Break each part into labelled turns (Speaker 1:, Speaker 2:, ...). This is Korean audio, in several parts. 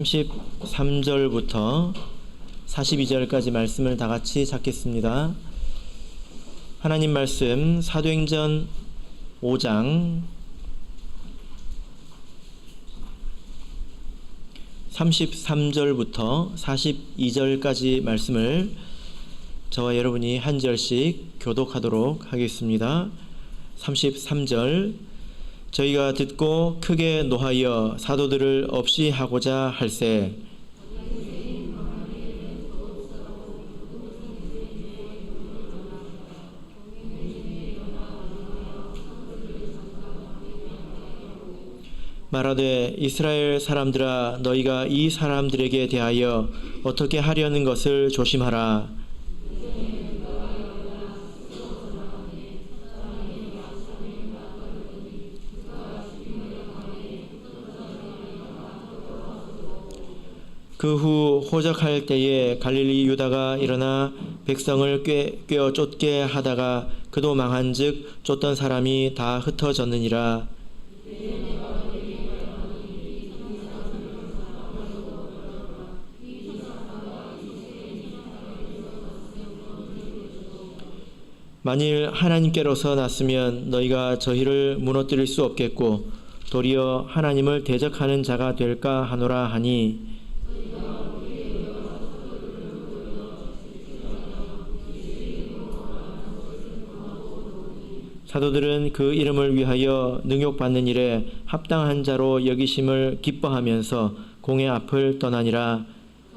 Speaker 1: 33절부터 42절까지 말씀을 다 같이 찾겠습니다. 하나님 말씀 사도행전 5장 33절부터 42절까지 말씀을 저와 여러분이 한 절씩 교독하도록 하겠습니다. 33절 저희가 듣고 크게 노하여 사도들을 없이 하고자 할세 말하되 이스라엘 사람들아 너희가 이 사람들에게 대하여 어떻게 하려는 것을 조심하라. 그 후 호적할 때에 갈릴리 유다가 일어나 백성을 꿰어 쫓게 하다가 그도 망한즉 쫓던 사람이 다 흩어졌느니라. 만일 하나님께로서 났으면 너희가 저희를 무너뜨릴 수 없겠고 도리어 하나님을 대적하는 자가 될까 하노라 하니 사도들은 그 이름을 위하여 능욕받는 일에 합당한 자로 여기심을 기뻐하면서 공회 앞을 떠나니라.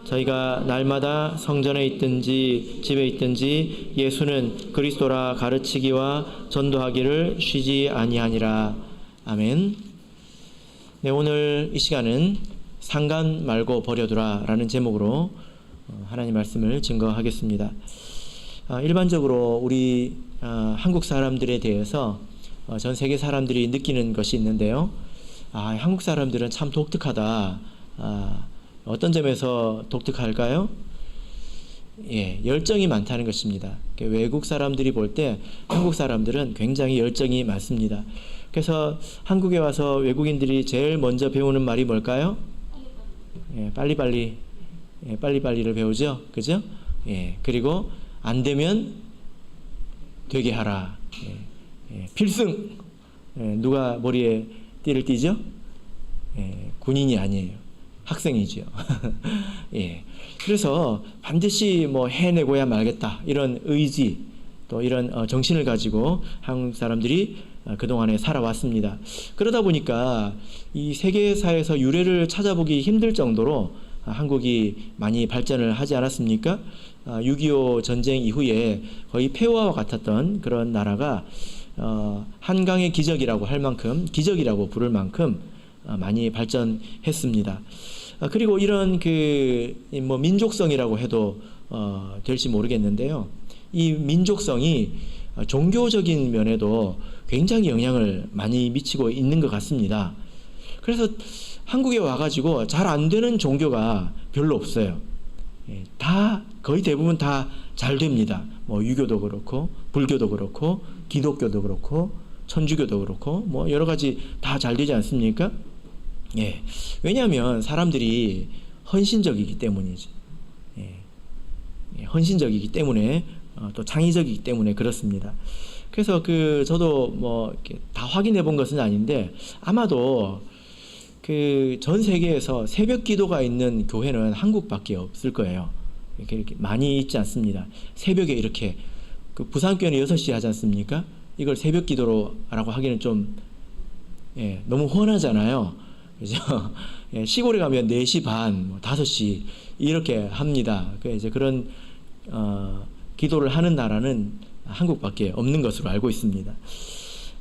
Speaker 1: 저희가 날마다 성전에 있든지 집에 있든지 예수는 그리스도라 가르치기와 전도하기를 쉬지 아니하니라. 아멘. 네, 오늘 이 시간은 상관 말고 버려두라 라는 제목으로 하나님 말씀을 증거하겠습니다. 일반적으로 우리 한국 사람들에 대해서 전 세계 사람들이 느끼는 것이 있는데요. 한국 사람들은 참 독특하다. 어떤 점에서 독특할까요? 열정이 많다는 것입니다. 외국 사람들이 볼 때 한국 사람들은 굉장히 열정이 많습니다. 그래서 한국에 와서 외국인들이 제일 먼저 배우는 말이 뭘까요? 빨리빨리를 배우죠. 그죠? 그리고 안 되면 되게 하라. 필승. 누가 머리에 띠를 띠죠? 군인이 아니에요. 학생이죠. 그래서 반드시 해내고야 말겠다. 이런 의지, 또 이런 정신을 가지고 한국 사람들이 그동안에 살아왔습니다. 그러다 보니까 이 세계사에서 유래를 찾아보기 힘들 정도로 한국이 많이 발전을 하지 않았습니까? 6.25 전쟁 이후에 거의 폐허와 같았던 그런 나라가 한강의 기적이라고 할 만큼, 기적이라고 부를 만큼 많이 발전했습니다. 그리고 이런 민족성이라고 해도 될지 모르겠는데요. 이 민족성이 종교적인 면에도 굉장히 영향을 많이 미치고 있는 것 같습니다. 그래서 한국에 와가지고 잘 안 되는 종교가 별로 없어요. 거의 대부분 다 잘 됩니다. 유교도 그렇고, 불교도 그렇고, 기독교도 그렇고, 천주교도 그렇고, 여러 가지 다 잘 되지 않습니까? 왜냐하면 사람들이 헌신적이기 때문이죠. 헌신적이기 때문에, 또 창의적이기 때문에 그렇습니다. 그래서 저도 이렇게 다 확인해 본 것은 아닌데, 아마도 전 세계에서 새벽 기도가 있는 교회는 한국밖에 없을 거예요. 이렇게 많이 있지 않습니다. 새벽에 이렇게 부산교회는 6시에 하지 않습니까? 이걸 새벽 기도라고 하기는 좀 너무 훤하잖아요. 그죠? 시골에 가면 4시 반, 5시 이렇게 합니다. 이제 그런 기도를 하는 나라는 한국밖에 없는 것으로 알고 있습니다.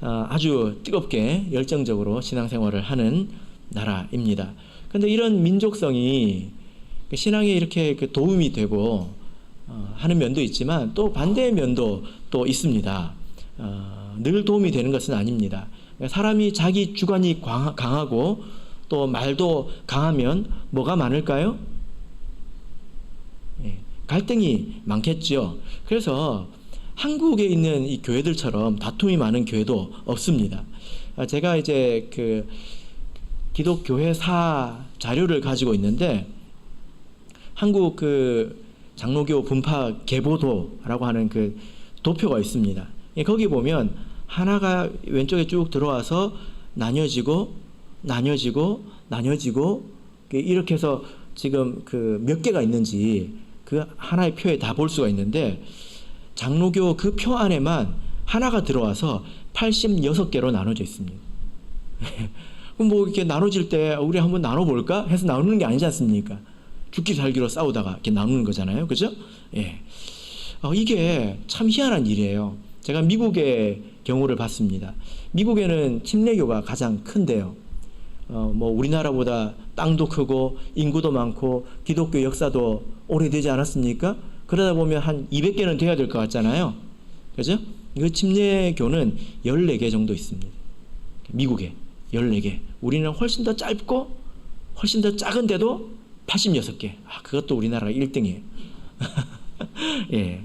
Speaker 1: 아주 뜨겁게 열정적으로 신앙생활을 하는 나라입니다. 그런데 이런 민족성이 신앙에 이렇게 도움이 되고 하는 면도 있지만 또 반대의 면도 또 있습니다. 늘 도움이 되는 것은 아닙니다. 사람이 자기 주관이 강하고 또 말도 강하면 뭐가 많을까요? 갈등이 많겠죠. 그래서 한국에 있는 이 교회들처럼 다툼이 많은 교회도 없습니다. 제가 이제 기독교회사 자료를 가지고 있는데 한국 그 장로교 분파 계보도라고 하는 그 도표가 있습니다. 거기 보면 하나가 왼쪽에 쭉 들어와서 나뉘어지고 이렇게 해서 지금 그 몇 개가 있는지 그 하나의 표에 다 볼 수가 있는데 장로교 그 표 안에만 하나가 들어와서 86개로 나눠져 있습니다. 그럼 뭐 이렇게 나눠질 때 우리 한번 나눠볼까 해서 나누는 게 아니지 않습니까? 죽기 살기로 싸우다가 이렇게 나누는 거잖아요. 그죠? 예. 이게 참 희한한 일이에요. 제가 미국의 경우를 봤습니다. 미국에는 침례교가 가장 큰데요. 뭐 우리나라보다 땅도 크고 인구도 많고 기독교 역사도 오래되지 않았습니까? 그러다 보면 한 200개는 돼야 될 것 같잖아요. 그죠? 그 침례교는 14개 정도 있습니다. 미국에 14개. 우리는 훨씬 더 짧고 훨씬 더 작은데도 86개. 그것도 우리나라가 1등이에요. 예.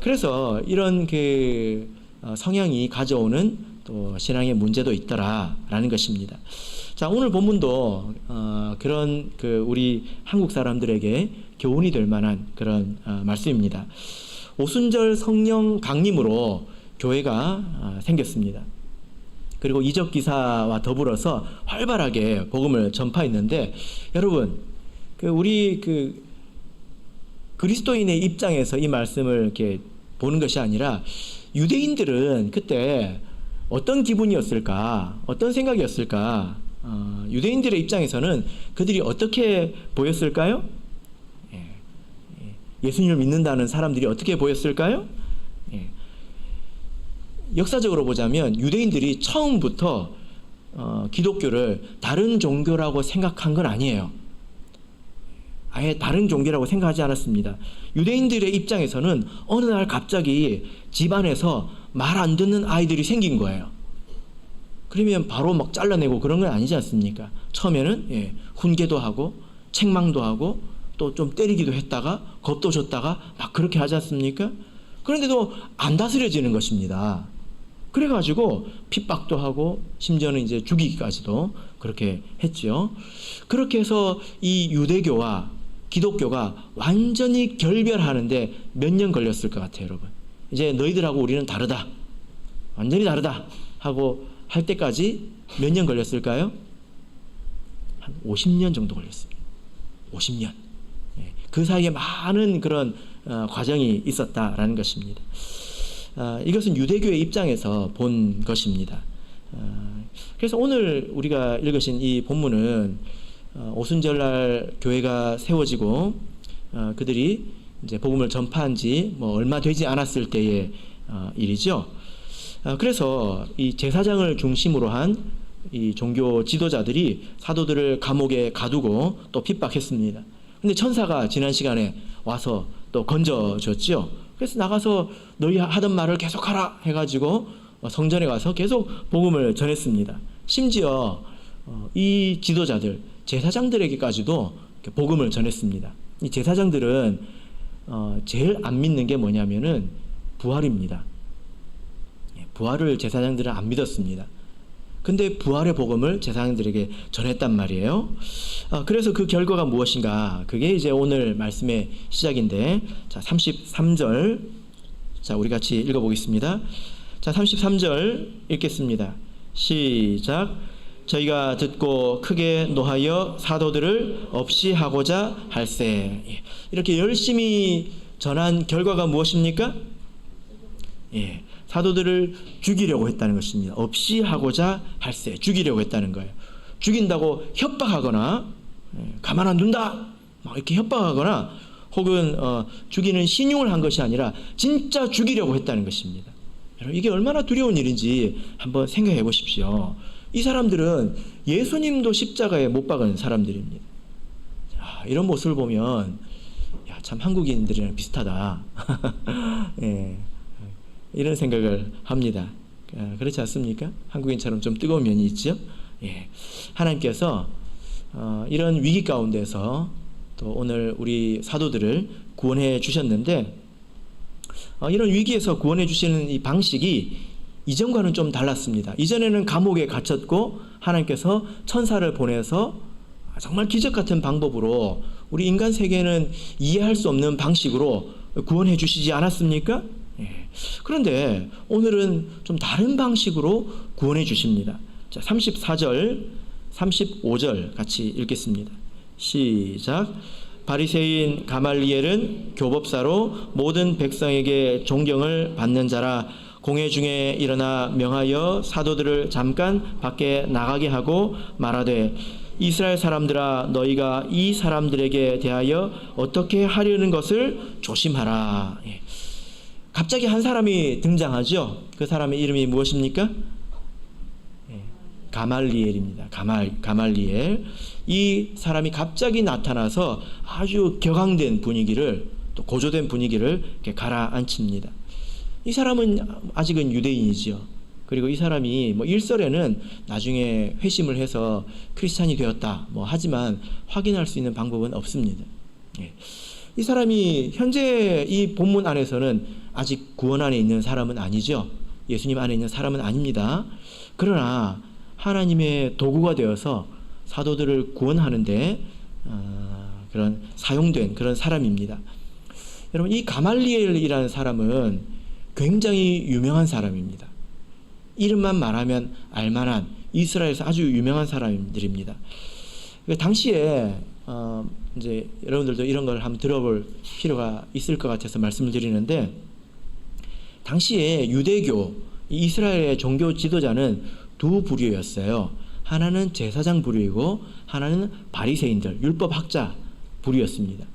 Speaker 1: 그래서 이런 그 성향이 가져오는 또 신앙의 문제도 있더라라는 것입니다. 자, 오늘 본문도 그런 그 우리 한국 사람들에게 교훈이 될 만한 그런 말씀입니다. 오순절 성령 강림으로 교회가 생겼습니다. 그리고 이적 기사와 더불어서 활발하게 복음을 전파했는데 여러분 우리 그리스도인의 입장에서 이 말씀을 이렇게 보는 것이 아니라 유대인들은 그때 어떤 기분이었을까, 어떤 생각이었을까? 유대인들의 입장에서는 그들이 어떻게 보였을까요? 예수님을 믿는다는 사람들이 어떻게 보였을까요? 역사적으로 보자면 유대인들이 처음부터 기독교를 다른 종교라고 생각한 건 아니에요. 아예 다른 종교라고 생각하지 않았습니다. 유대인들의 입장에서는 어느 날 갑자기 집안에서 말 안 듣는 아이들이 생긴 거예요. 그러면 바로 막 잘라내고 그런 건 아니지 않습니까? 처음에는 훈계도 하고 책망도 하고 또 좀 때리기도 했다가 겁도 줬다가 막 그렇게 하지 않습니까? 그런데도 안 다스려지는 것입니다. 그래가지고 핍박도 하고 심지어는 이제 죽이기까지도 그렇게 했죠. 그렇게 해서 이 유대교와 기독교가 완전히 결별하는데 몇 년 걸렸을 것 같아요, 여러분. 이제 너희들하고 우리는 다르다, 완전히 다르다 하고 할 때까지 몇 년 걸렸을까요? 한 50년 정도 걸렸습니다. 50년. 그 사이에 많은 그런 과정이 있었다라는 것입니다. 이것은 유대교의 입장에서 본 것입니다. 그래서 오늘 우리가 읽으신 이 본문은 오순절날 교회가 세워지고 그들이 이제 복음을 전파한 지 뭐 얼마 되지 않았을 때의 일이죠. 그래서 이 제사장을 중심으로 한 이 종교 지도자들이 사도들을 감옥에 가두고 또 핍박했습니다. 근데 천사가 지난 시간에 와서 또 건져줬죠. 그래서 나가서 너희 하던 말을 계속하라 해가지고 성전에 가서 계속 복음을 전했습니다. 심지어 이 지도자들, 제사장들에게까지도 복음을 전했습니다. 이 제사장들은 제일 안 믿는 게 뭐냐면은 부활입니다. 부활을 제사장들은 안 믿었습니다. 근데 부활의 복음을 제사장들에게 전했단 말이에요. 그래서 그 결과가 무엇인가? 그게 이제 오늘 말씀의 시작인데, 자, 33절. 자, 우리 같이 읽어보겠습니다. 자, 33절 읽겠습니다. 시작. 저희가 듣고 크게 노하여 사도들을 없이 하고자 할세. 이렇게 열심히 전한 결과가 무엇입니까? 사도들을 죽이려고 했다는 것입니다. 없이 하고자 할세. 죽이려고 했다는 거예요. 죽인다고 협박하거나 가만 안 둔다 막 이렇게 협박하거나 혹은 죽이는 신용을 한 것이 아니라 진짜 죽이려고 했다는 것입니다. 여러분, 이게 얼마나 두려운 일인지 한번 생각해 보십시오. 이 사람들은 예수님도 십자가에 못 박은 사람들입니다. 자, 이런 모습을 보면 참 한국인들이랑 비슷하다. 이런 생각을 합니다. 그렇지 않습니까? 한국인처럼 좀 뜨거운 면이 있죠. 하나님께서 이런 위기 가운데서 또 오늘 우리 사도들을 구원해 주셨는데 이런 위기에서 구원해 주시는 이 방식이 이전과는 좀 달랐습니다. 이전에는 감옥에 갇혔고 하나님께서 천사를 보내서 정말 기적 같은 방법으로 우리 인간 세계는 이해할 수 없는 방식으로 구원해 주시지 않았습니까? 그런데 오늘은 좀 다른 방식으로 구원해 주십니다. 자, 34절, 35절 같이 읽겠습니다. 시작. 바리새인 가말리엘은 교법사로 모든 백성에게 존경을 받는 자라. 공회 중에 일어나 명하여 사도들을 잠깐 밖에 나가게 하고 말하되 이스라엘 사람들아 너희가 이 사람들에게 대하여 어떻게 하려는 것을 조심하라. 갑자기 한 사람이 등장하죠. 그 사람의 이름이 무엇입니까? 가말리엘입니다. 가말리엘. 이 사람이 갑자기 나타나서 아주 격앙된 분위기를, 또 고조된 분위기를 이렇게 가라앉힙니다. 이 사람은 아직은 유대인이죠. 그리고 이 사람이 일설에는 나중에 회심을 해서 크리스찬이 되었다 하지만 확인할 수 있는 방법은 없습니다. 이 사람이 현재 이 본문 안에서는 아직 구원 안에 있는 사람은 아니죠. 예수님 안에 있는 사람은 아닙니다. 그러나 하나님의 도구가 되어서 사도들을 구원하는데 그런 사용된 그런 사람입니다. 여러분, 이 가말리엘이라는 사람은 굉장히 유명한 사람입니다. 이름만 말하면 알만한 이스라엘에서 아주 유명한 사람들입니다. 당시에 이제 여러분들도 이런 걸 한번 들어볼 필요가 있을 것 같아서 말씀을 드리는데, 당시에 유대교, 이스라엘의 종교 지도자는 두 부류였어요. 하나는 제사장 부류이고 하나는 바리새인들, 율법학자 부류였습니다.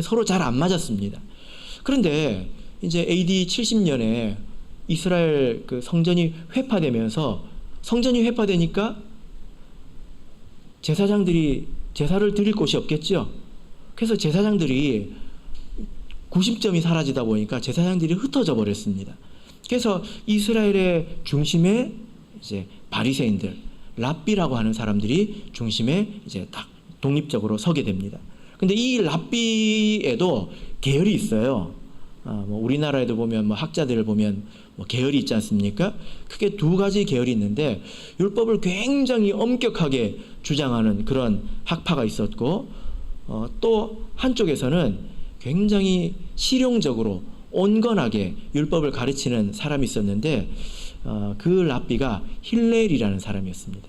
Speaker 1: 서로 잘 안 맞았습니다. 그런데 이제 AD 70년에 이스라엘 그 성전이 회파되면서, 성전이 회파되니까 제사장들이 제사를 드릴 곳이 없겠죠. 그래서 제사장들이 구심점이 사라지다 보니까 제사장들이 흩어져 버렸습니다. 그래서 이스라엘의 중심에 이제 바리새인들, 랍비라고 하는 사람들이 중심에 이제 딱 독립적으로 서게 됩니다. 근데 이 랍비에도 계열이 있어요. 우리나라에도 보면 학자들을 보면 계열이 있지 않습니까? 크게 두 가지 계열이 있는데, 율법을 굉장히 엄격하게 주장하는 그런 학파가 있었고, 또 한쪽에서는 굉장히 실용적으로 온건하게 율법을 가르치는 사람이 있었는데, 그 랍비가 힐렐이라는 사람이었습니다.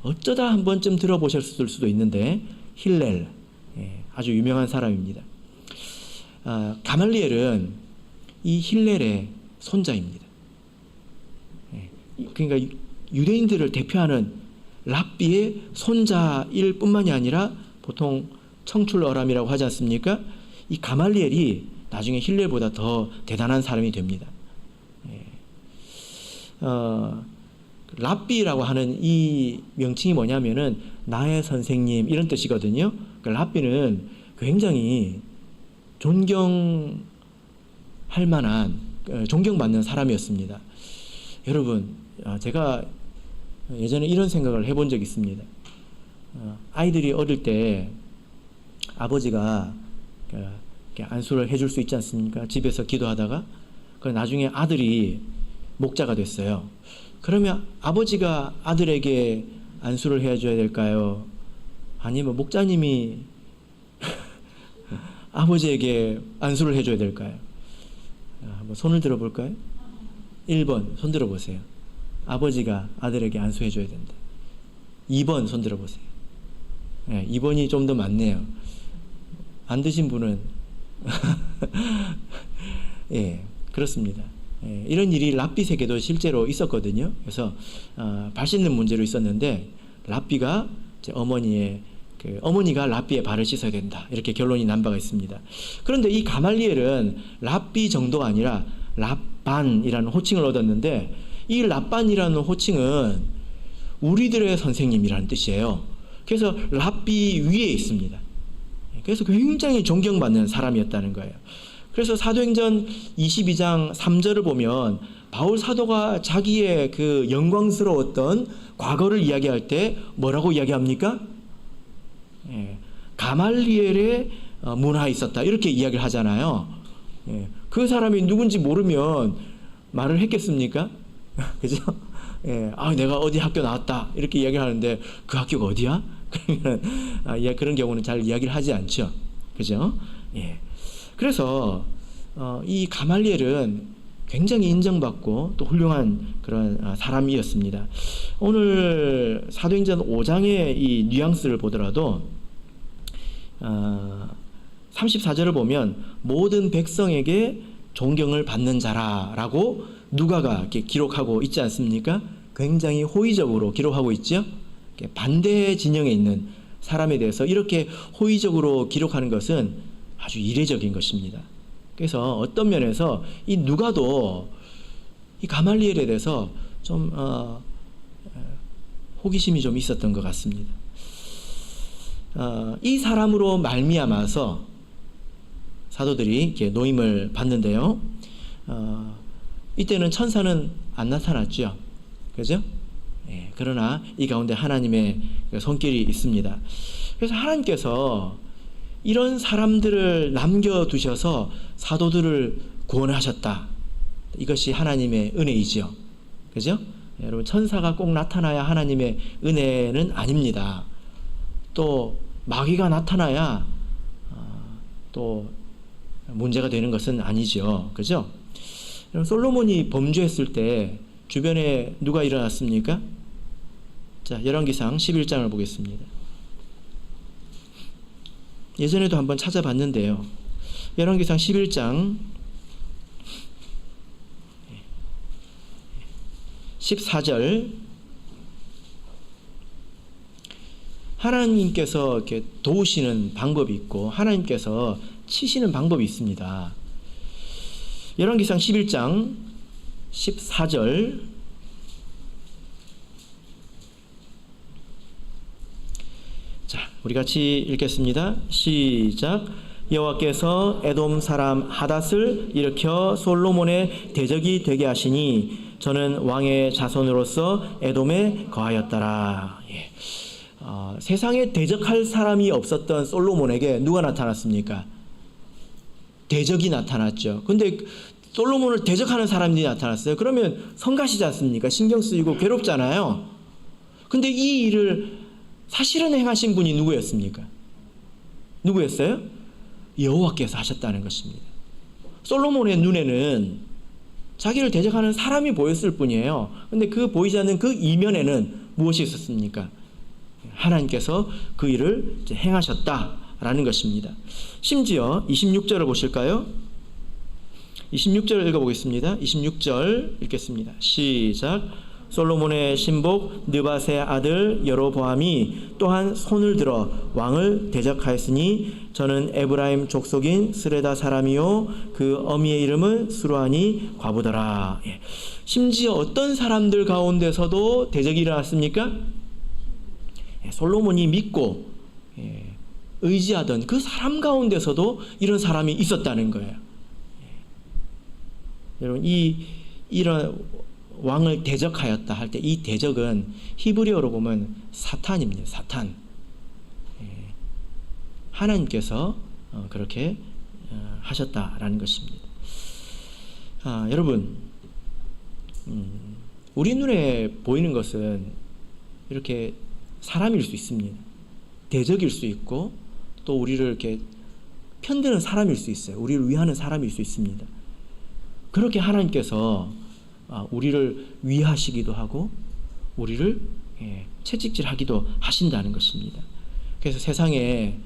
Speaker 1: 어쩌다 한 번쯤 들어보셨을 수도 있는데, 힐렐, 아주 유명한 사람입니다. 가말리엘은 이 힐렐의 손자입니다. 그러니까 유대인들을 대표하는 랍비의 손자일 뿐만이 아니라 보통 청출어람이라고 하지 않습니까? 이 가말리엘이 나중에 힐렐보다 더 대단한 사람이 됩니다. 랍비라고 하는 이 명칭이 뭐냐면은 나의 선생님 이런 뜻이거든요. 그러니까 랍비는 굉장히 존경할 만한, 존경받는 사람이었습니다. 여러분, 제가 예전에 이런 생각을 해본 적이 있습니다. 아이들이 어릴 때 아버지가 안수를 해줄 수 있지 않습니까? 집에서 기도하다가. 나중에 아들이 목자가 됐어요. 그러면 아버지가 아들에게 안수를 해줘야 될까요? 아니면 목자님이 아버지에게 안수를 해줘야 될까요? 한번 손을 들어볼까요? 1번 손 들어보세요. 아버지가 아들에게 안수해줘야 된다. 2번 손 들어보세요. 2번이 좀 더 많네요. 안 드신 분은 그렇습니다. 이런 일이 랍비 세계도 실제로 있었거든요. 그래서 발 씻는 문제로 있었는데, 랍비가 어머니가 랍비의 발을 씻어야 된다, 이렇게 결론이 난 바가 있습니다. 그런데 이 가말리엘은 랍비 정도가 아니라 랍반이라는 호칭을 얻었는데, 이 랍반이라는 호칭은 우리들의 선생님이라는 뜻이에요. 그래서 랍비 위에 있습니다. 그래서 굉장히 존경받는 사람이었다는 거예요. 그래서 사도행전 22장 3절을 보면 바울 사도가 자기의 그 영광스러웠던 과거를 이야기할 때 뭐라고 이야기합니까? 가말리엘의 문화에 있었다, 이렇게 이야기를 하잖아요. 그 사람이 누군지 모르면 말을 했겠습니까? 그죠? 예, 내가 어디 학교 나왔다 이렇게 이야기를 하는데 그 학교가 어디야? 그러면 그런 경우는 잘 이야기를 하지 않죠. 그죠? 예. 그래서 이 가말리엘은 굉장히 인정받고 또 훌륭한 그런 사람이었습니다. 오늘 사도행전 5장의 이 뉘앙스를 보더라도 34절을 보면 모든 백성에게 존경을 받는 자라라고 누가가 이렇게 기록하고 있지 않습니까? 굉장히 호의적으로 기록하고 있죠. 반대 진영에 있는 사람에 대해서 이렇게 호의적으로 기록하는 것은 아주 이례적인 것입니다. 그래서 어떤 면에서 이 누가도 이 가말리엘에 대해서 좀 호기심이 좀 있었던 것 같습니다. 이 사람으로 말미암아서 사도들이 이렇게 노임을 받는데요. 이때는 천사는 안 나타났죠. 그죠? 예, 그러나 이 가운데 하나님의 손길이 있습니다. 그래서 하나님께서 이런 사람들을 남겨두셔서 사도들을 구원하셨다. 이것이 하나님의 은혜이죠. 그죠? 여러분, 천사가 꼭 나타나야 하나님의 은혜는 아닙니다. 또 마귀가 나타나야 또 문제가 되는 것은 아니죠. 그죠? 솔로몬이 범죄했을 때 주변에 누가 일어났습니까? 자, 열왕기상 11장을 보겠습니다. 예전에도 한번 찾아봤는데요. 열왕기상 11장 14절, 하나님께서 이렇게 도우시는 방법이 있고 하나님께서 치시는 방법이 있습니다. 열왕기상 11장 14절, 자, 우리 같이 읽겠습니다. 시작. 여호와께서 에돔 사람 하닷을 일으켜 솔로몬의 대적이 되게 하시니 저는 왕의 자손으로서 에돔에 거하였더라. 예. 세상에 대적할 사람이 없었던 솔로몬에게 누가 나타났습니까? 대적이 나타났죠. 근데 솔로몬을 대적하는 사람들이 나타났어요. 그러면 성가시지 않습니까? 신경 쓰이고 괴롭잖아요. 근데 이 일을 사실은 행하신 분이 누구였습니까? 누구였어요? 여호와께서 하셨다는 것입니다. 솔로몬의 눈에는 자기를 대적하는 사람이 보였을 뿐이에요. 근데 그 보이지 않는 그 이면에는 무엇이 있었습니까? 하나님께서 그 일을 이제 행하셨다라는 것입니다. 심지어 26절을 보실까요? 26절을 읽어보겠습니다. 26절 읽겠습니다. 시작. 솔로몬의 신복 느밧의 아들 여로보암이 또한 손을 들어 왕을 대적하였으니 저는 에브라임 족속인 스레다 사람이요 그 어미의 이름은 스루아니 과부더라. 예. 심지어 어떤 사람들 가운데서도 대적이 일어났습니까? 예, 솔로몬이 믿고 의지하던 그 사람 가운데서도 이런 사람이 있었다는 거예요. 예. 여러분, 이런 왕을 대적하였다 할 때 이 대적은 히브리어로 보면 사탄입니다. 사탄. 하나님께서 그렇게 하셨다라는 것입니다. 여러분, 우리 눈에 보이는 것은 이렇게 사람일 수 있습니다. 대적일 수 있고 또 우리를 이렇게 편드는 사람일 수 있어요. 우리를 위하는 사람일 수 있습니다. 그렇게 하나님께서 우리를 위하시기도 하고 우리를 채찍질하기도 하신다는 것입니다. 그래서 세상에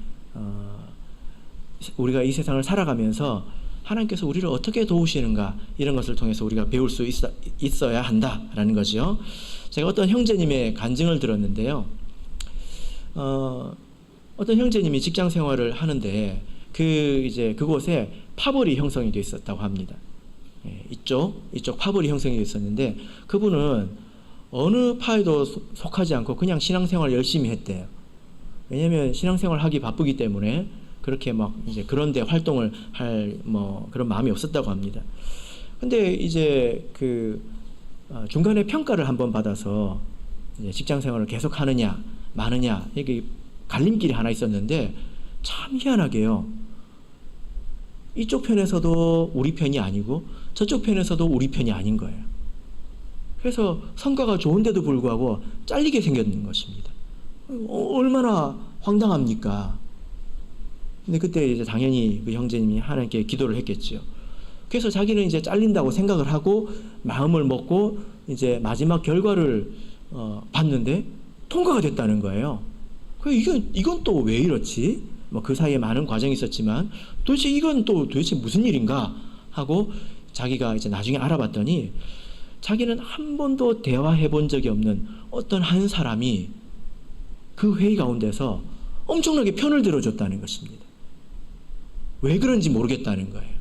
Speaker 1: 우리가 이 세상을 살아가면서 하나님께서 우리를 어떻게 도우시는가 이런 것을 통해서 우리가 배울 수 있어야 한다라는 거죠. 제가 어떤 형제님의 간증을 들었는데요. 어떤 형제님이 직장 생활을 하는데 그곳에 파벌이 형성이 되어 있었다고 합니다. 이쪽 파벌이 형성이 되어 있었는데 그분은 어느 파에도 속하지 않고 그냥 신앙생활 열심히 했대요. 왜냐하면 신앙생활 하기 바쁘기 때문에 그렇게 막 이제 그런데 활동을 할 그런 마음이 없었다고 합니다. 근데 이제 중간에 평가를 한번 받아서 이제 직장 생활을 계속 하느냐 마느냐 이게 갈림길이 하나 있었는데 참 희한하게요. 이쪽 편에서도 우리 편이 아니고 저쪽 편에서도 우리 편이 아닌 거예요. 그래서 성과가 좋은데도 불구하고 잘리게 생겼는 것입니다. 얼마나 황당합니까? 근데 그때 이제 당연히 그 형제님이 하나님께 기도를 했겠죠. 그래서 자기는 이제 잘린다고 생각을 하고 마음을 먹고 이제 마지막 결과를 봤는데 통과가 됐다는 거예요. 이건 또 왜 이렇지? 뭐 그 사이에 많은 과정이 있었지만 도대체 이건 또 도대체 무슨 일인가 하고 자기가 이제 나중에 알아봤더니 자기는 한 번도 대화해 본 적이 없는 어떤 한 사람이 그 회의 가운데서 엄청나게 편을 들어줬다는 것입니다. 왜 그런지 모르겠다는 거예요.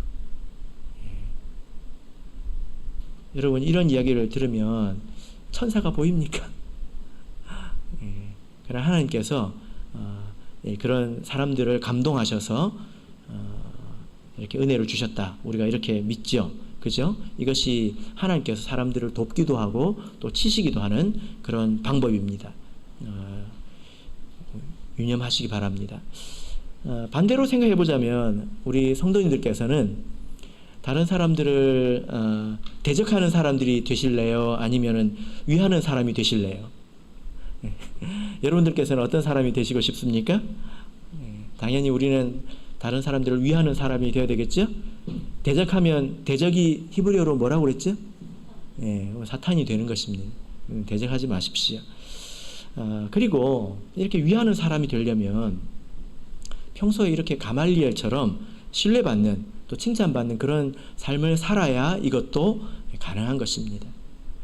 Speaker 1: 여러분, 이런 이야기를 들으면 천사가 보입니까? 그러나 하나님께서 그런 사람들을 감동하셔서 이렇게 은혜를 주셨다. 우리가 이렇게 믿죠. 그죠? 이것이 하나님께서 사람들을 돕기도 하고 또 치시기도 하는 그런 방법입니다. 유념하시기 바랍니다. 반대로 생각해 보자면 우리 성도님들께서는 다른 사람들을 대적하는 사람들이 되실래요? 아니면은 위하는 사람이 되실래요? 여러분들께서는 어떤 사람이 되시고 싶습니까? 당연히 우리는 다른 사람들을 위하는 사람이 되어야 되겠죠? 대적하면, 대적이 히브리어로 뭐라고 그랬죠? 사탄이 되는 것입니다. 대적하지 마십시오. 그리고 이렇게 위하는 사람이 되려면 평소에 이렇게 가말리엘처럼 신뢰받는, 또 칭찬받는 그런 삶을 살아야 이것도 가능한 것입니다.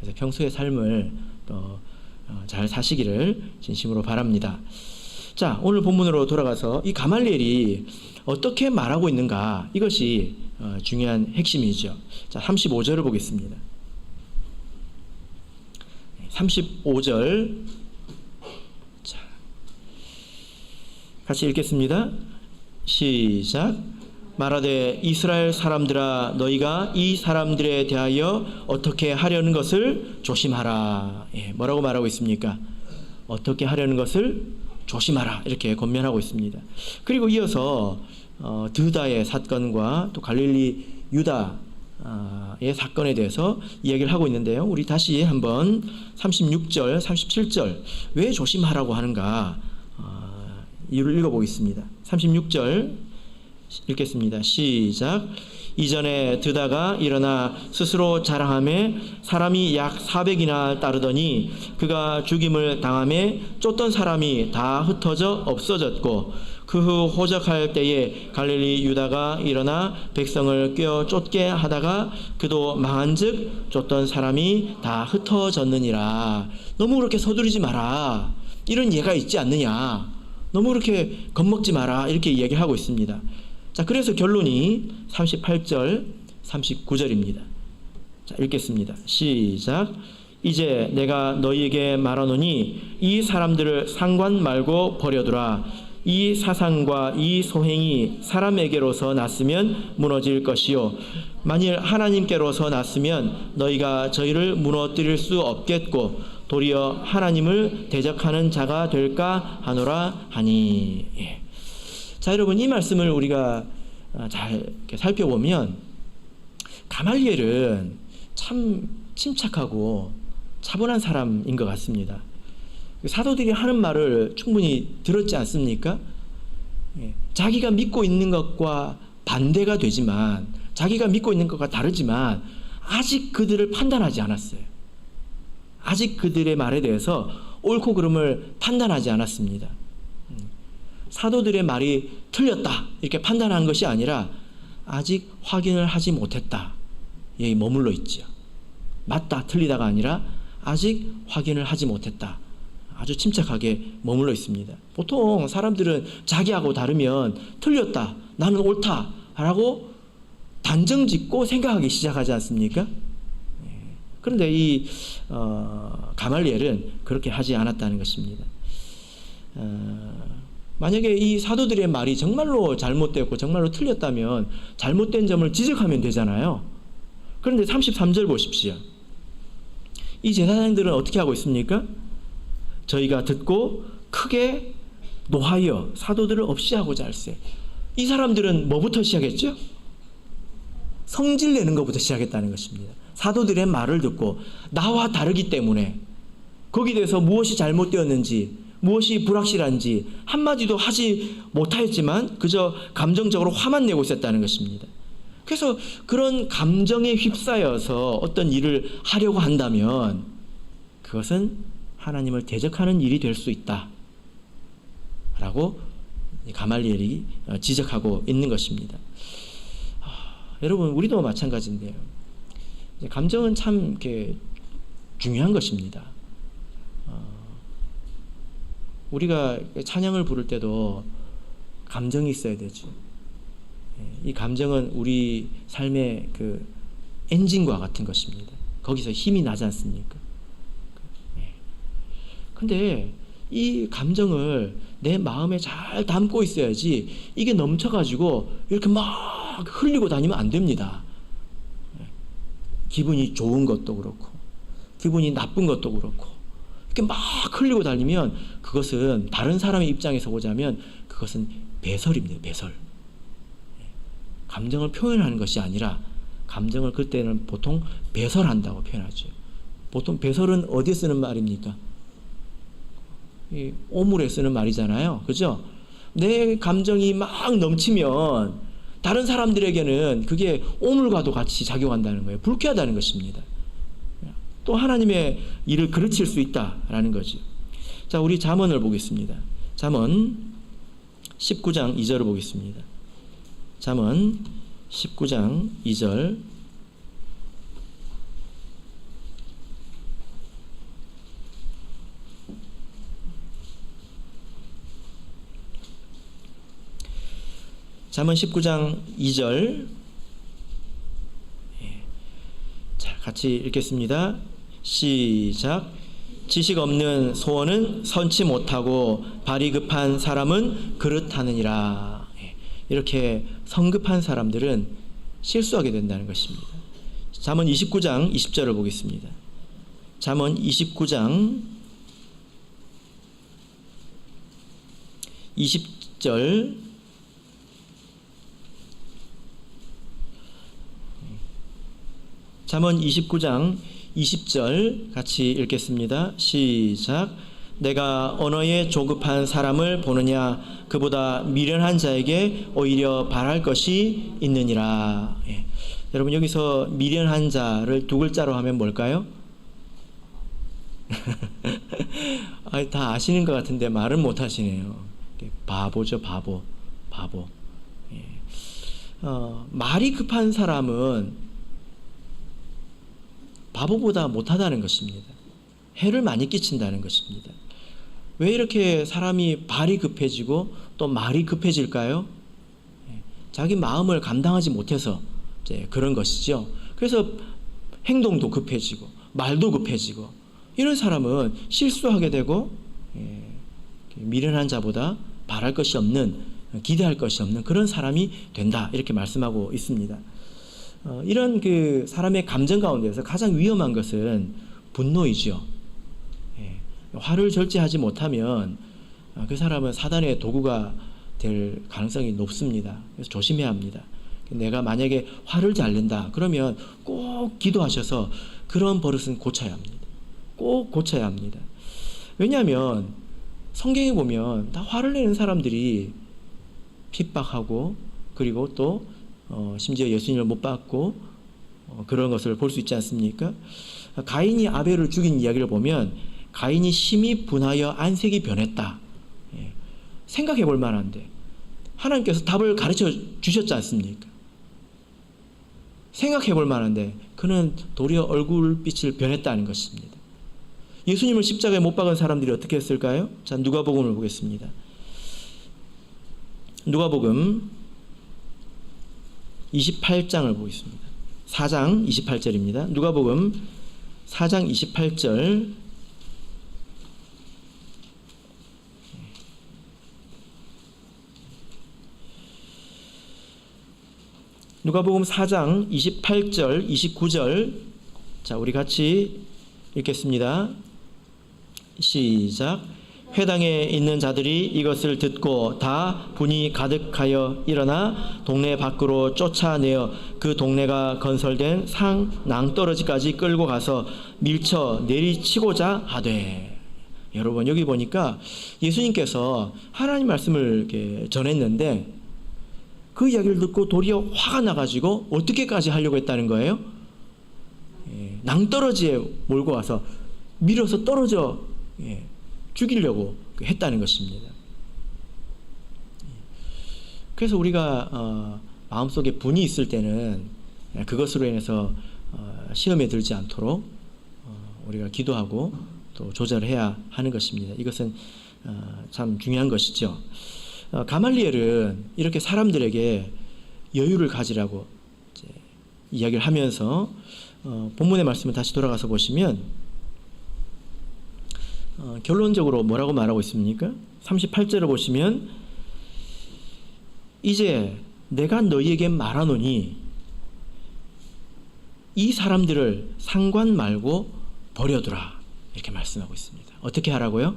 Speaker 1: 그래서 평소의 삶을 또 잘 사시기를 진심으로 바랍니다. 자, 오늘 본문으로 돌아가서 이 가말리엘이 어떻게 말하고 있는가, 이것이 중요한 핵심이죠. 자, 35절을 보겠습니다. 35절, 자, 같이 읽겠습니다. 시작. 말하되 이스라엘 사람들아, 너희가 이 사람들에 대하여 어떻게 하려는 것을 조심하라. 뭐라고 말하고 있습니까? 어떻게 하려는 것을 조심하라, 이렇게 권면하고 있습니다. 그리고 이어서 드다의 사건과 또 갈릴리 유다의 사건에 대해서 이야기를 하고 있는데요. 우리 다시 한번 36절, 37절 왜 조심하라고 하는가 이유를 읽어보겠습니다. 36절 읽겠습니다. 시작. 이전에 드다가 일어나 스스로 자랑하며 사람이 약 400이나 따르더니 그가 죽임을 당하며 쫓던 사람이 다 흩어져 없어졌고 그 후 호적할 때에 갈릴리 유다가 일어나 백성을 꿰어 쫓게 하다가 그도 망한즉 쫓던 사람이 다 흩어졌느니라. 너무 그렇게 서두르지 마라. 이런 예가 있지 않느냐. 너무 그렇게 겁먹지 마라. 이렇게 이야기하고 있습니다. 자, 그래서 결론이 38절, 39절입니다. 자, 읽겠습니다. 시작. 이제 내가 너희에게 말하노니 이 사람들을 상관 말고 버려두라. 이 사상과 이 소행이 사람에게로서 났으면 무너질 것이요 만일 하나님께로서 났으면 너희가 저희를 무너뜨릴 수 없겠고 도리어 하나님을 대적하는 자가 될까 하노라 하니. 자, 여러분, 이 말씀을 우리가 잘 이렇게 살펴보면 가말리엘은 참 침착하고 차분한 사람인 것 같습니다. 사도들이 하는 말을 충분히 들었지 않습니까? 자기가 믿고 있는 것과 반대가 되지만, 자기가 믿고 있는 것과 다르지만 아직 그들을 판단하지 않았어요. 아직 그들의 말에 대해서 옳고 그름을 판단하지 않았습니다. 사도들의 말이 틀렸다 이렇게 판단한 것이 아니라 아직 확인을 하지 못했다, 여기 머물러 있죠. 맞다 틀리다가 아니라 아직 확인을 하지 못했다, 아주 침착하게 머물러 있습니다. 보통 사람들은 자기하고 다르면 틀렸다, 나는 옳다 라고 단정짓고 생각하기 시작하지 않습니까? 그런데 이 가말리엘은 그렇게 하지 않았다는 것입니다. 만약에 이 사도들의 말이 정말로 잘못되었고 정말로 틀렸다면 잘못된 점을 지적하면 되잖아요. 그런데 33절 보십시오. 이 제사장들은 어떻게 하고 있습니까? 저희가 듣고 크게 노하여 사도들을 없이 하고자 할세. 이 사람들은 뭐부터 시작했죠? 성질 내는 것부터 시작했다는 것입니다. 사도들의 말을 듣고 나와 다르기 때문에 거기에 대해서 무엇이 잘못되었는지, 무엇이 불확실한지 한마디도 하지 못하였지만 그저 감정적으로 화만 내고 있었다는 것입니다. 그래서 그런 감정에 휩싸여서 어떤 일을 하려고 한다면 그것은 하나님을 대적하는 일이 될 수 있다 라고 가말리엘이 지적하고 있는 것입니다. 여러분, 우리도 마찬가지인데요. 감정은 참 이렇게 중요한 것입니다. 우리가 찬양을 부를 때도 감정이 있어야 되죠. 이 감정은 우리 삶의 그 엔진과 같은 것입니다. 거기서 힘이 나지 않습니까? 근데 이 감정을 내 마음에 잘 담고 있어야지 이게 넘쳐가지고 이렇게 막 흘리고 다니면 안 됩니다. 기분이 좋은 것도 그렇고 기분이 나쁜 것도 그렇고 이렇게 막 흘리고 다니면 그것은 다른 사람의 입장에서 보자면 그것은 배설입니다. 배설. 감정을 표현하는 것이 아니라 감정을 그때는 보통 배설한다고 표현하죠. 보통 배설은 어디에 쓰는 말입니까? 이 오물에 쓰는 말이잖아요. 그죠? 내 감정이 막 넘치면 다른 사람들에게는 그게 오물과도 같이 작용한다는 거예요. 불쾌하다는 것입니다. 또 하나님의 일을 그르칠 수 있다라는 거죠. 자, 우리 잠언을 보겠습니다. 잠언 19장 2절을 보겠습니다. 잠언 19장 2절. 잠언 19장 2절. 자, 같이 읽겠습니다. 시작. 지식 없는 소원은 선치 못하고 발이 급한 사람은 그릇하느니라. 이렇게 성급한 사람들은 실수하게 된다는 것입니다. 잠언 29장 20절을 보겠습니다. 잠언 29장 20절. 잠언 29장 20절 같이 읽겠습니다. 시작. 내가 언어에 조급한 사람을 보느냐 그보다 미련한 자에게 오히려 바랄 것이 있느니라. 여러분, 여기서 미련한 자를 두 글자로 하면 뭘까요? 다 아시는 것 같은데 말은 못 하시네요. 바보죠. 바보. 말이 급한 사람은 바보보다 못하다는 것입니다. 해를 많이 끼친다는 것입니다. 왜 이렇게 사람이 발이 급해지고 또 말이 급해질까요? 자기 마음을 감당하지 못해서 이제 그런 것이죠. 그래서 행동도 급해지고 말도 급해지고 이런 사람은 실수하게 되고 미련한 자보다 바랄 것이 없는, 기대할 것이 없는 그런 사람이 된다, 이렇게 말씀하고 있습니다. 이런 그 사람의 감정 가운데서 가장 위험한 것은 분노이죠. 화를 절제하지 못하면 그 사람은 사단의 도구가 될 가능성이 높습니다. 그래서 조심해야 합니다. 내가 만약에 화를 잘 낸다 그러면 꼭 기도하셔서 그런 버릇은 고쳐야 합니다. 꼭 고쳐야 합니다. 왜냐하면 성경에 보면 다 화를 내는 사람들이 핍박하고 그리고 또 심지어 예수님을 못 받고 그런 것을 볼 수 있지 않습니까? 가인이 아벨을 죽인 이야기를 보면 가인이 심히 분하여 안색이 변했다. 생각해 볼 만한데 하나님께서 답을 가르쳐 주셨지 않습니까? 생각해 볼 만한데 그는 도리어 얼굴빛을 변했다는 것입니다. 예수님을 십자가에 못 박은 사람들이 어떻게 했을까요? 자, 누가복음을 보겠습니다. 누가복음 28장을 보겠습니다. 4장 28절입니다. 누가복음 4장 28절. 누가복음 4장 28절, 29절. 자, 우리 같이 읽겠습니다. 시작. 회당에 있는 자들이 이것을 듣고 다 분이 가득하여 일어나 동네 밖으로 쫓아내어 그 동네가 건설된 상 낭떠러지까지 끌고 가서 밀쳐 내리치고자 하되. 여러분, 여기 보니까 예수님께서 하나님 말씀을 이렇게 전했는데 그 이야기를 듣고 도리어 화가 나가지고 어떻게까지 하려고 했다는 거예요? 낭떠러지에 몰고 와서 밀어서 떨어져 죽이려고 했다는 것입니다. 그래서 우리가 마음속에 분이 있을 때는 그것으로 인해서 시험에 들지 않도록 우리가 기도하고 또 조절해야 하는 것입니다. 이것은 참 중요한 것이죠. 가말리엘은 이렇게 사람들에게 여유를 가지라고 이제 이야기를 하면서 본문의 말씀을 다시 돌아가서 보시면 결론적으로 뭐라고 말하고 있습니까? 38절을 보시면 이제 내가 너희에게 말하노니 이 사람들을 상관 말고 버려두라, 이렇게 말씀하고 있습니다. 어떻게 하라고요?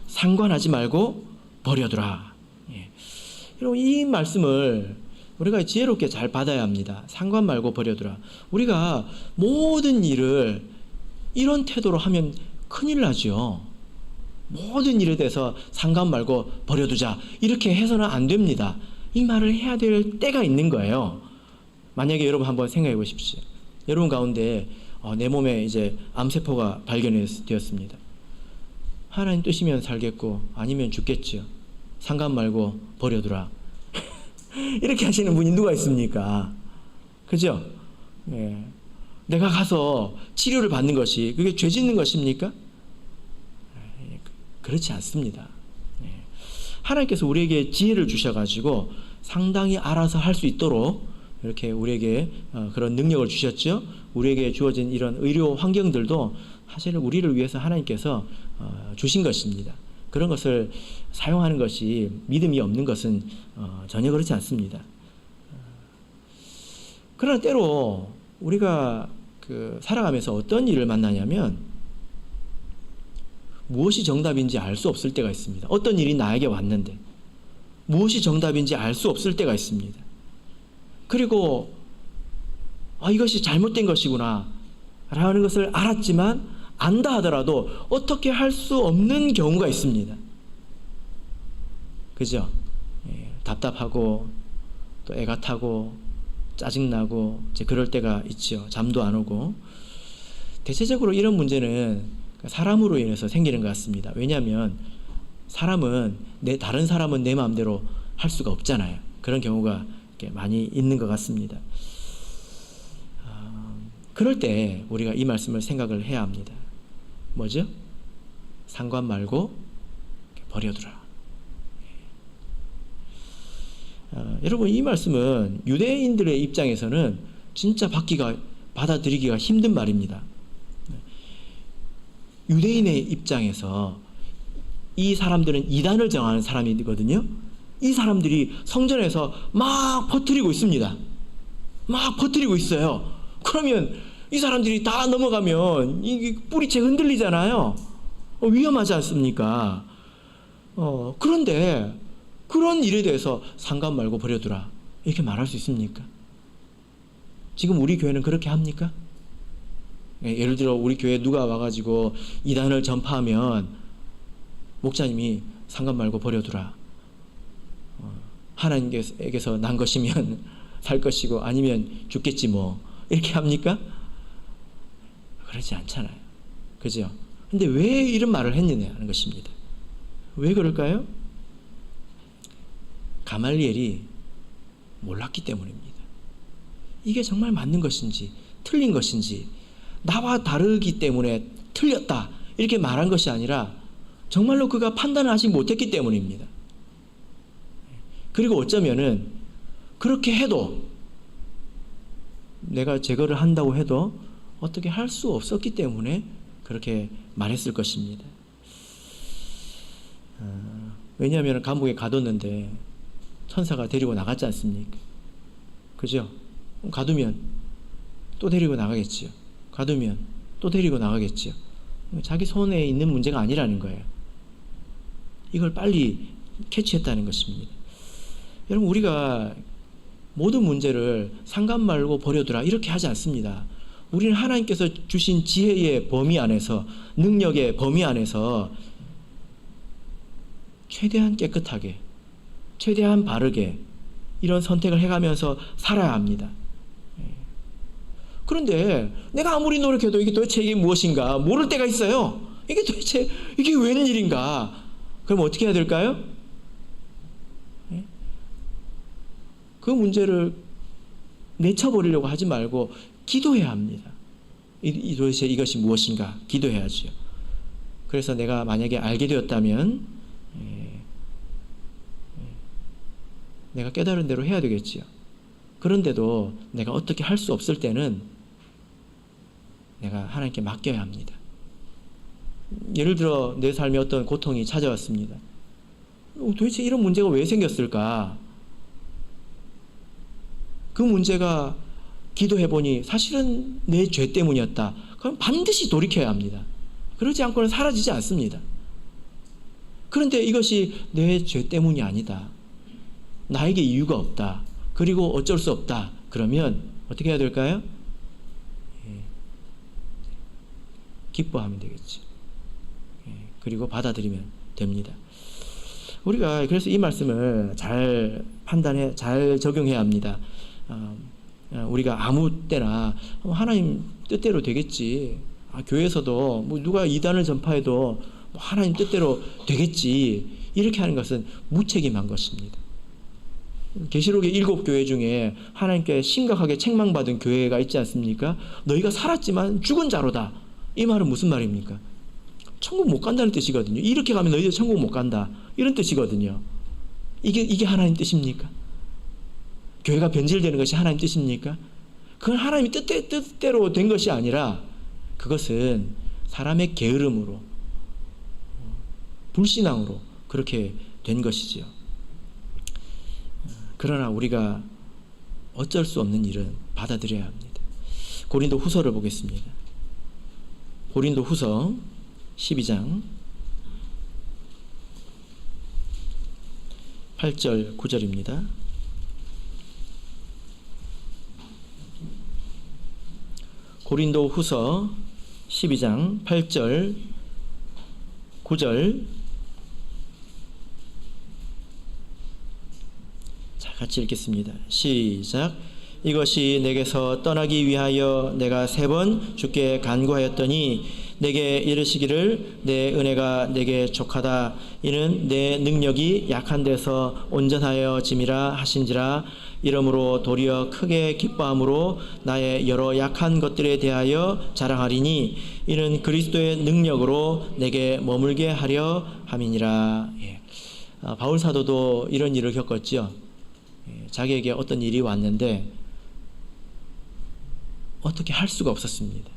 Speaker 1: 상관하지 말고 버려두라. 여러분, 이 말씀을 우리가 지혜롭게 잘 받아야 합니다. 상관 말고 버려두라. 우리가 모든 일을 이런 태도로 하면 큰일 나죠. 모든 일에 대해서 상관 말고 버려두자, 이렇게 해서는 안 됩니다. 이 말을 해야 될 때가 있는 거예요. 만약에 여러분 한번 생각해 보십시오. 여러분 가운데 내 몸에 이제 암세포가 발견되었습니다. 하나님 뜻이면 살겠고 아니면 죽겠지요. 상관 말고 버려두라. 이렇게 하시는 분이 누가 있습니까? 그죠? 내가 가서 치료를 받는 것이 그게 죄 짓는 것입니까? 그렇지 않습니다. 하나님께서 우리에게 지혜를 주셔가지고 상당히 알아서 할 수 있도록 이렇게 우리에게 그런 능력을 주셨죠. 우리에게 주어진 이런 의료 환경들도 사실은 우리를 위해서 하나님께서 주신 것입니다. 그런 것을 사용하는 것이 믿음이 없는 것은 전혀 그렇지 않습니다. 그러나 때로 우리가 살아가면서 어떤 일을 만나냐면 무엇이 정답인지 알 수 없을 때가 있습니다. 어떤 일이 나에게 왔는데 무엇이 정답인지 알 수 없을 때가 있습니다. 그리고 이것이 잘못된 것이구나 라는 것을 알았지만 안다 하더라도 어떻게 할 수 없는 경우가 있습니다. 그죠? 답답하고 또 애가 타고 짜증나고 이제 그럴 때가 있죠. 잠도 안 오고. 대체적으로 이런 문제는 사람으로 인해서 생기는 것 같습니다. 왜냐하면 다른 사람은 내 마음대로 할 수가 없잖아요. 그런 경우가 많이 있는 것 같습니다. 그럴 때 우리가 이 말씀을 생각을 해야 합니다. 뭐죠? 상관 말고 버려두라. 여러분, 이 말씀은 유대인들의 입장에서는 진짜 받아들이기가 힘든 말입니다. 유대인의 입장에서 이 사람들은 이단을 정하는 사람이거든요. 이 사람들이 성전에서 막 퍼뜨리고 있습니다. 막 퍼뜨리고 있어요. 그러면 이 사람들이 다 넘어가면 이 뿌리채 흔들리잖아요. 위험하지 않습니까? 그런데 그런 일에 대해서 상관 말고 버려두라, 이렇게 말할 수 있습니까? 지금 우리 교회는 그렇게 합니까? 예를 들어 우리 교회에 누가 와가지고 이단을 전파하면 목사님이 상관 말고 버려두라, 하나님께서 난 것이면 살 것이고 아니면 죽겠지 뭐, 이렇게 합니까? 그렇지 않잖아요. 그죠? 근데 왜 이런 말을 했느냐 하는 것입니다. 왜 그럴까요? 가말리엘이 몰랐기 때문입니다. 이게 정말 맞는 것인지 틀린 것인지, 나와 다르기 때문에 틀렸다 이렇게 말한 것이 아니라 정말로 그가 판단을 아직 못했기 때문입니다. 그리고 어쩌면은 그렇게 해도, 내가 제거를 한다고 해도 어떻게 할 수 없었기 때문에 그렇게 말했을 것입니다. 왜냐하면 감옥에 가뒀는데 천사가 데리고 나갔지 않습니까? 그죠? 가두면 또 데리고 나가겠지요. 가두면 또 데리고 나가겠지요. 자기 손에 있는 문제가 아니라는 거예요. 이걸 빨리 캐치했다는 것입니다. 여러분, 우리가 모든 문제를 상관 말고 버려두라 이렇게 하지 않습니다. 우리는 하나님께서 주신 지혜의 범위 안에서, 능력의 범위 안에서 최대한 깨끗하게, 최대한 바르게 이런 선택을 해가면서 살아야 합니다. 그런데 내가 아무리 노력해도 이게 도대체 이게 무엇인가 모를 때가 있어요. 이게 도대체 이게 웬일인가. 그럼 어떻게 해야 될까요? 그 문제를 내쳐버리려고 하지 말고 기도해야 합니다. 도대체 이것이 무엇인가 기도해야죠. 그래서 내가 만약에 알게 되었다면 내가 깨달은 대로 해야 되겠지요. 그런데도 내가 어떻게 할 수 없을 때는 내가 하나님께 맡겨야 합니다. 예를 들어 내 삶에 어떤 고통이 찾아왔습니다. 도대체 이런 문제가 왜 생겼을까? 그 문제가 기도해보니 사실은 내 죄 때문이었다. 그럼 반드시 돌이켜야 합니다. 그러지 않고는 사라지지 않습니다. 그런데 이것이 내 죄 때문이 아니다. 나에게 이유가 없다. 그리고 어쩔 수 없다. 그러면 어떻게 해야 될까요? 기뻐하면 되겠지. 그리고 받아들이면 됩니다. 우리가 그래서 이 말씀을 잘 판단해, 잘 적용해야 합니다. 우리가 아무 때나 하나님 뜻대로 되겠지. 교회에서도 뭐 누가 이단을 전파해도 뭐 하나님 뜻대로 되겠지. 이렇게 하는 것은 무책임한 것입니다. 계시록의 7교회 중에 하나님께 심각하게 책망받은 교회가 있지 않습니까? 너희가 살았지만 죽은 자로다. 이 말은 무슨 말입니까? 천국 못 간다는 뜻이거든요. 이렇게 가면 너희들 천국 못 간다. 이런 뜻이거든요. 이게 하나님 뜻입니까? 교회가 변질되는 것이 하나님 뜻입니까? 그건 하나님의 뜻대로 된 것이 아니라 그것은 사람의 게으름으로, 불신앙으로 그렇게 된 것이지요. 그러나 우리가 어쩔 수 없는 일은 받아들여야 합니다. 고린도 후서를 보겠습니다. 고린도 후서 12장 8절 9절입니다. 고린도 후서 12장 8절 9절 자, 같이 읽겠습니다. 시작. 이것이 내게서 떠나기 위하여 내가 3번 주께 간구하였더니 내게 이르시기를 내 은혜가 내게 족하다. 이는 내 능력이 약한 데서 온전하여 짐이라 하신지라. 이러므로 도리어 크게 기뻐함으로 나의 여러 약한 것들에 대하여 자랑하리니 이는 그리스도의 능력으로 내게 머물게 하려 함이니라. 바울 사도도 이런 일을 겪었지요. 자기에게 어떤 일이 왔는데 어떻게 할 수가 없었습니다.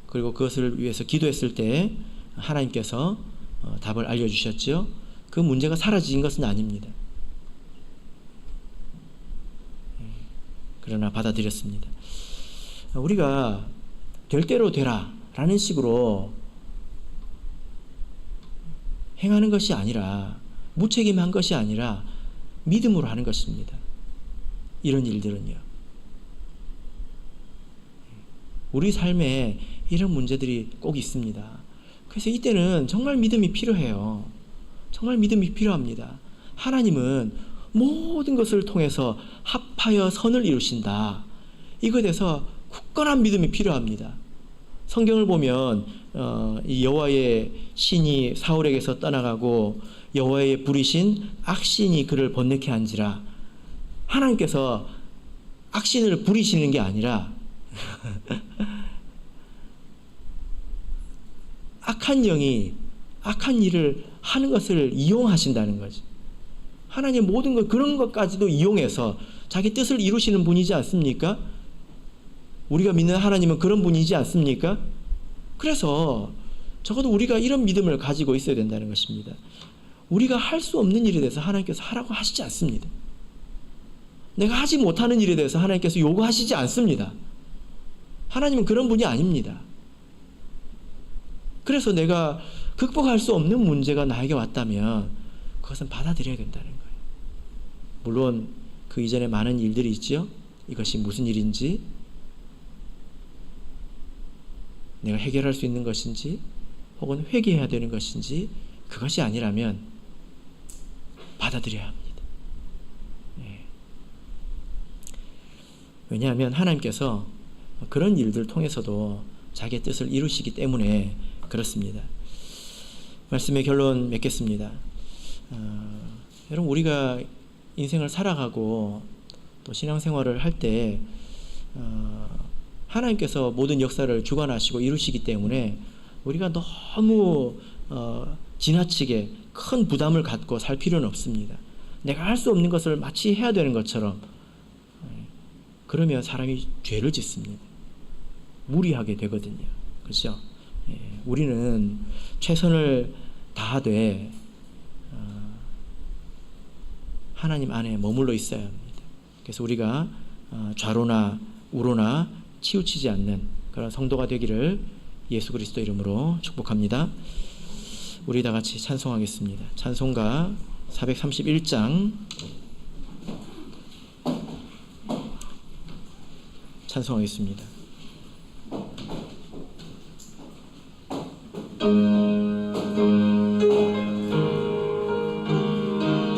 Speaker 1: 그리고 그것을 위해서 기도했을 때 하나님께서 답을 알려주셨지요. 그 문제가 사라진 것은 아닙니다. 그러나 받아들였습니다. 우리가 될 대로 되라 라는 식으로 행하는 것이 아니라, 무책임한 것이 아니라 믿음으로 하는 것입니다. 이런 일들은요. 우리 삶에 이런 문제들이 꼭 있습니다. 그래서 이때는 정말 믿음이 필요해요. 정말 믿음이 필요합니다. 하나님은 모든 것을 통해서 합하여 선을 이루신다. 이것에 대해서 굳건한 믿음이 필요합니다. 성경을 보면 이 여호와의 신이 사울에게서 떠나가고 여호와의 부리신 악신이 그를 번뇌케 한지라. 하나님께서 악신을 부리시는 게 아니라 악한 영이 악한 일을 하는 것을 이용하신다는 거죠. 하나님 모든 것, 그런 것까지도 이용해서 자기 뜻을 이루시는 분이지 않습니까? 우리가 믿는 하나님은 그런 분이지 않습니까? 그래서 적어도 우리가 이런 믿음을 가지고 있어야 된다는 것입니다. 우리가 할 수 없는 일에 대해서 하나님께서 하라고 하시지 않습니다. 내가 하지 못하는 일에 대해서 하나님께서 요구하시지 않습니다. 하나님은 그런 분이 아닙니다. 그래서 내가 극복할 수 없는 문제가 나에게 왔다면 그것은 받아들여야 된다는 거예요. 물론 그 이전에 많은 일들이 있죠. 이것이 무슨 일인지, 내가 해결할 수 있는 것인지, 혹은 회개해야 되는 것인지, 그것이 아니라면 받아들여야 합니다. 왜냐하면 하나님께서 그런 일들을 통해서도 자기의 뜻을 이루시기 때문에 그렇습니다. 말씀의 결론 맺겠습니다. 여러분, 우리가 인생을 살아가고 또 신앙생활을 할 때 하나님께서 모든 역사를 주관하시고 이루시기 때문에 우리가 너무 지나치게 큰 부담을 갖고 살 필요는 없습니다. 내가 할 수 없는 것을 마치 해야 되는 것처럼, 그러면 사람이 죄를 짓습니다. 무리하게 되거든요. 그렇죠? 우리는 최선을 다하되 하나님 안에 머물러 있어야 합니다. 그래서 우리가 좌로나 우로나 치우치지 않는 그런 성도가 되기를 예수 그리스도 이름으로 축복합니다. 우리 다 같이 찬송하겠습니다. 찬송가 431장 찬송하겠습니다.